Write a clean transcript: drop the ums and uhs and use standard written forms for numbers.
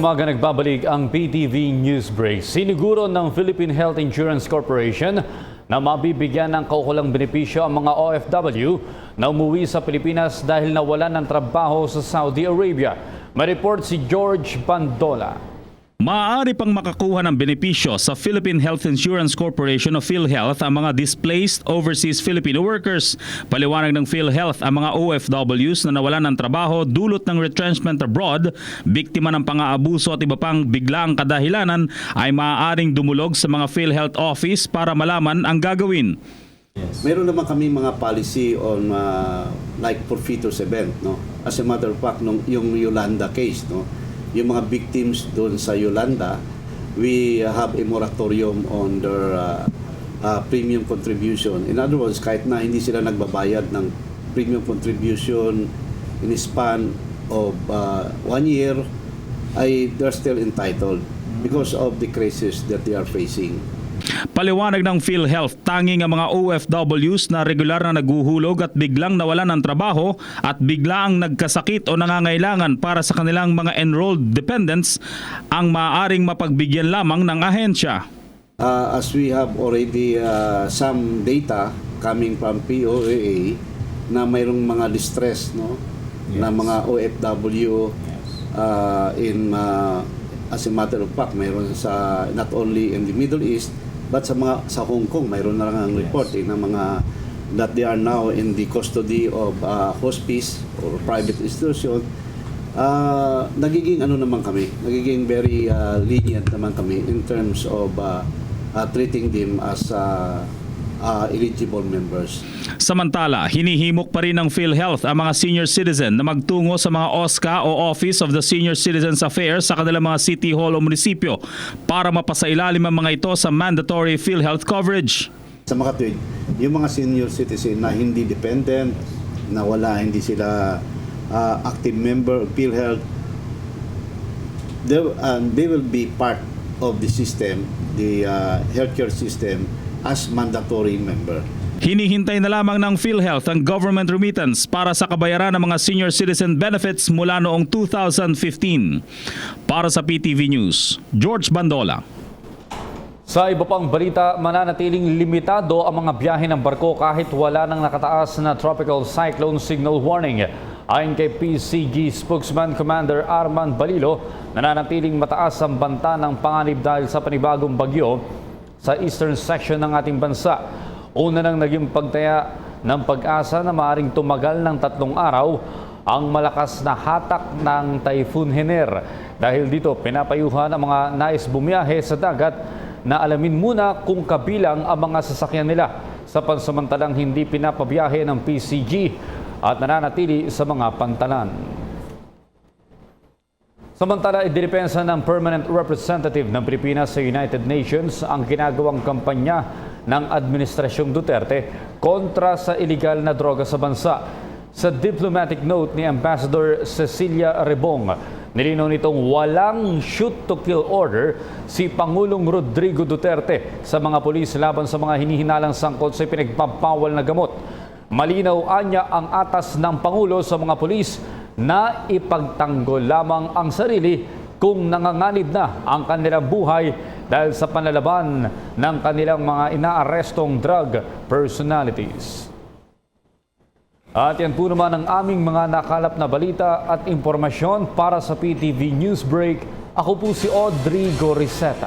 umaga nagbabalik ang PTV Newsbreak. Siniguro ng Philippine Health Insurance Corporation na mabibigyan ng kaukulang benepisyo ang mga OFW na umuwi sa Pilipinas dahil nawalan ng trabaho sa Saudi Arabia. May report si George Bandola. Maaari pang makakuha ng benepisyo sa Philippine Health Insurance Corporation o PhilHealth ang mga displaced overseas Filipino workers. Paliwanag ng PhilHealth ang mga OFWs na nawalan ng trabaho dulot ng retrenchment abroad, biktima ng pang-aabuso at iba pang biglaang kadahilanan ay maaaring dumulog sa mga PhilHealth office para malaman ang gagawin. Meron naman kami mga policy on like forfeitors event, no? As a matter of fact, yung Yolanda case, no? Yung mga victims doon sa Yolanda, we have a moratorium on their premium contribution. In other words, kahit na hindi sila nagbabayad ng premium contribution in a span of 1 year, they're still entitled because of the crisis that they are facing. Paliwanag ng PhilHealth, tanging ang mga OFWs na regular na naguhulog at biglang nawalan ng trabaho at biglaang nagkasakit o nangangailangan para sa kanilang mga enrolled dependents ang maaaring mapagbigyan lamang ng ahensya. As we have already some data coming from POAA na mayroong mga distress, no? Na mga OFW as a matter of fact, mayroon sa not only in the Middle East but sa Hong Kong, mayroon na lang ang report ng mga that they are now in the custody of hospice or private institution. Nagiging nagiging very lenient naman kami in terms of treating them as eligible members. Samantala, hinihimok pa rin ng PhilHealth ang mga senior citizen na magtungo sa mga OSCA o Office of the Senior Citizens Affairs sa kanilang mga city hall o munisipyo para mapasailalim ang mga ito sa mandatory PhilHealth coverage. Sa makatuwid, yung mga senior citizen na hindi dependent, na hindi sila active member of PhilHealth, they will be part of the system, the healthcare system, as mandatory member. Hinihintay na lamang ng PhilHealth ang government remittance para sa kabayaran ng mga senior citizen benefits mula noong 2015. Para sa PTV News, George Bandola. Sa iba pang balita, mananatiling limitado ang mga biyahe ng barko kahit wala nang nakataas na tropical cyclone signal warning. Ayon kay PCG spokesman Commander Arman Balilo, nananatiling mataas ang banta ng panganib dahil sa panibagong bagyo sa eastern section ng ating bansa. Una nang naging pagtaya ng Pag-asa na maaaring tumagal ng 3 araw ang malakas na hatak ng Typhoon Hener. Dahil dito, pinapayuhan ang mga nais bumiyahe sa dagat na alamin muna kung kabilang ang mga sasakyan nila sa pansamantalang hindi pinapabiyahe ng PCG at nananatili sa mga pantalan. Samantala, idinipensa ng Permanent Representative ng Pilipinas sa United Nations ang ginagawang kampanya ng Administrasyong Duterte kontra sa iligal na droga sa bansa. Sa diplomatic note ni Ambassador Cecilia Rebong, nilinaw nitong walang shoot-to-kill order si Pangulong Rodrigo Duterte sa mga pulis laban sa mga hinihinalang sangkot sa pinagpapawal na gamot. Malinaw anya ang atas ng Pangulo sa mga pulis na ipagtanggol lamang ang sarili kung nanganganib na ang kanilang buhay dahil sa panlalaban ng kanilang mga inaarestong drug personalities. At yan po naman ang aming mga nakalap na balita at impormasyon para sa PTV Newsbreak. Ako po si Audrey Goriseta.